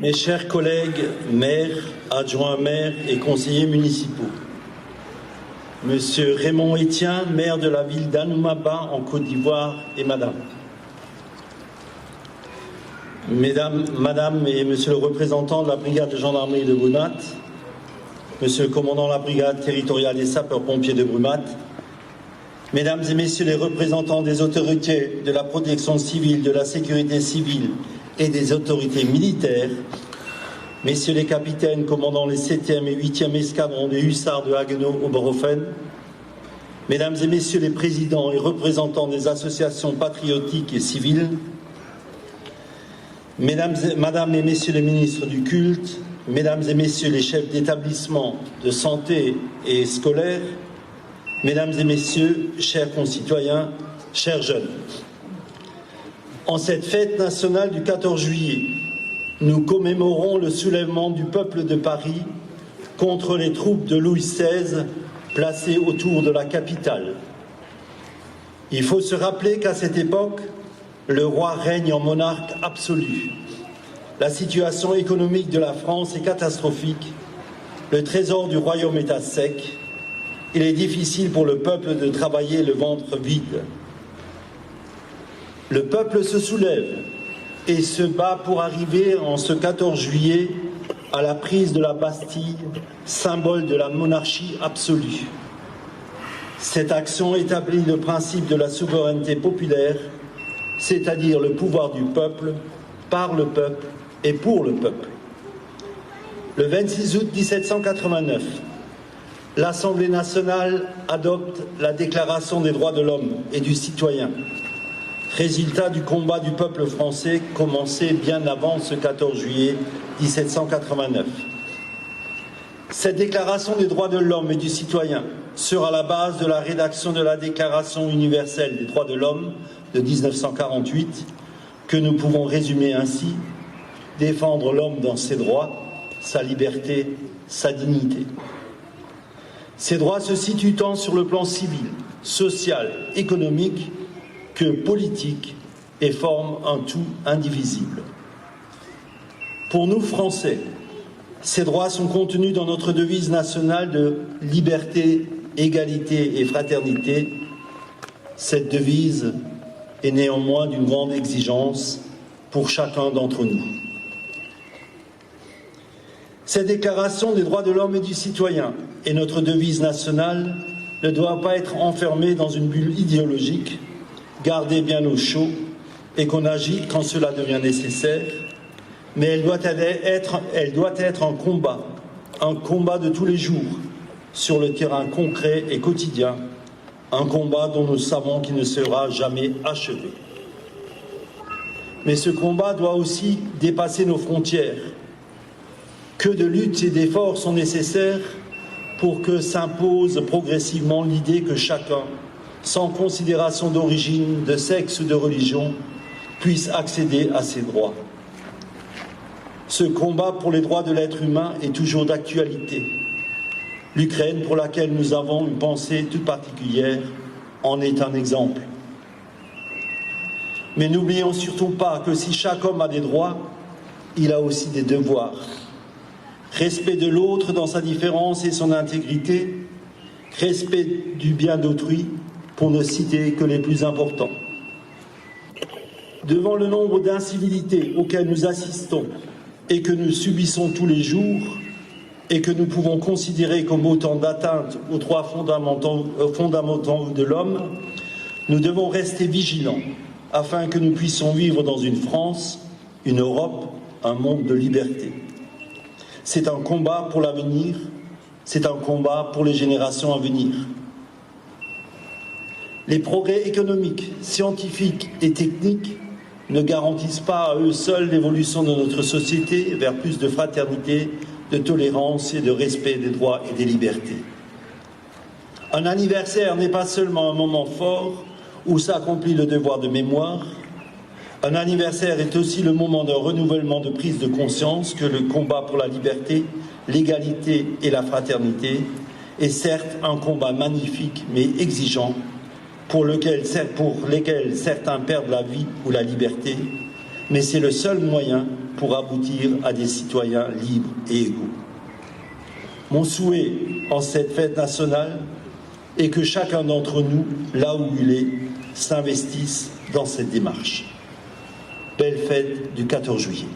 Mes chers collègues maires, adjoints maires et conseillers municipaux, Monsieur Raymond Etienne, maire de la ville d'Anoumaba en Côte d'Ivoire, et Madame, Madame et Monsieur le représentant de la brigade de gendarmerie de Brumat, Monsieur le commandant de la brigade territoriale des sapeurs-pompiers de Brumat, Mesdames et Messieurs les représentants des autorités de la protection civile, de la sécurité civile et des autorités militaires, Messieurs les capitaines commandant les 7e et 8e escadrons des hussards de Haguenau-Oberhofen, Mesdames et Messieurs les présidents et représentants des associations patriotiques et civiles, Madame et Messieurs les ministres du culte, Mesdames et Messieurs les chefs d'établissement de santé et scolaires, Mesdames et Messieurs, chers concitoyens, chers jeunes. En cette fête nationale du 14 juillet, nous commémorons le soulèvement du peuple de Paris contre les troupes de Louis XVI placées autour de la capitale. Il faut se rappeler qu'à cette époque, le roi règne en monarque absolu. La situation économique de la France est catastrophique. Le trésor du royaume est à sec. Il est difficile pour le peuple de travailler le ventre vide. Le peuple se soulève et se bat pour arriver en ce 14 juillet à la prise de la Bastille, symbole de la monarchie absolue. Cette action établit le principe de la souveraineté populaire, c'est-à-dire le pouvoir du peuple, par le peuple et pour le peuple. Le 26 août 1789, l'Assemblée nationale adopte la Déclaration des droits de l'homme et du citoyen, résultat du combat du peuple français commencé bien avant ce 14 juillet 1789. Cette Déclaration des droits de l'homme et du citoyen sera la base de la rédaction de la Déclaration universelle des droits de l'homme de 1948, que nous pouvons résumer ainsi: défendre l'homme dans ses droits, sa liberté, sa dignité. Ces droits se situent tant sur le plan civil, social, économique que politique et forment un tout indivisible. Pour nous, Français, ces droits sont contenus dans notre devise nationale de liberté, égalité et fraternité. Cette devise est néanmoins d'une grande exigence pour chacun d'entre nous. Cette déclaration des droits de l'homme et du citoyen et notre devise nationale ne doit pas être enfermée dans une bulle idéologique, gardée bien au chaud et qu'on agit quand cela devient nécessaire, mais elle doit être un combat de tous les jours, sur le terrain concret et quotidien, un combat dont nous savons qu'il ne sera jamais achevé. Mais ce combat doit aussi dépasser nos frontières. Que de luttes et d'efforts sont nécessaires pour que s'impose progressivement l'idée que chacun, sans considération d'origine, de sexe ou de religion, puisse accéder à ses droits. Ce combat pour les droits de l'être humain est toujours d'actualité. L'Ukraine, pour laquelle nous avons une pensée toute particulière, en est un exemple. Mais n'oublions surtout pas que si chaque homme a des droits, il a aussi des devoirs. Respect de l'autre dans sa différence et son intégrité, respect du bien d'autrui, pour ne citer que les plus importants. Devant le nombre d'incivilités auxquelles nous assistons et que nous subissons tous les jours, et que nous pouvons considérer comme autant d'atteintes aux droits fondamentaux de l'homme, nous devons rester vigilants afin que nous puissions vivre dans une France, une Europe, un monde de liberté. C'est un combat pour l'avenir, c'est un combat pour les générations à venir. Les progrès économiques, scientifiques et techniques ne garantissent pas à eux seuls l'évolution de notre société vers plus de fraternité, de tolérance et de respect des droits et des libertés. Un anniversaire n'est pas seulement un moment fort où s'accomplit le devoir de mémoire. Un anniversaire est aussi le moment d'un renouvellement de prise de conscience que le combat pour la liberté, l'égalité et la fraternité est certes un combat magnifique mais exigeant pour lesquels certains perdent la vie ou la liberté, mais c'est le seul moyen pour aboutir à des citoyens libres et égaux. Mon souhait en cette fête nationale est que chacun d'entre nous, là où il est, s'investisse dans cette démarche. Belle fête du 14 juillet.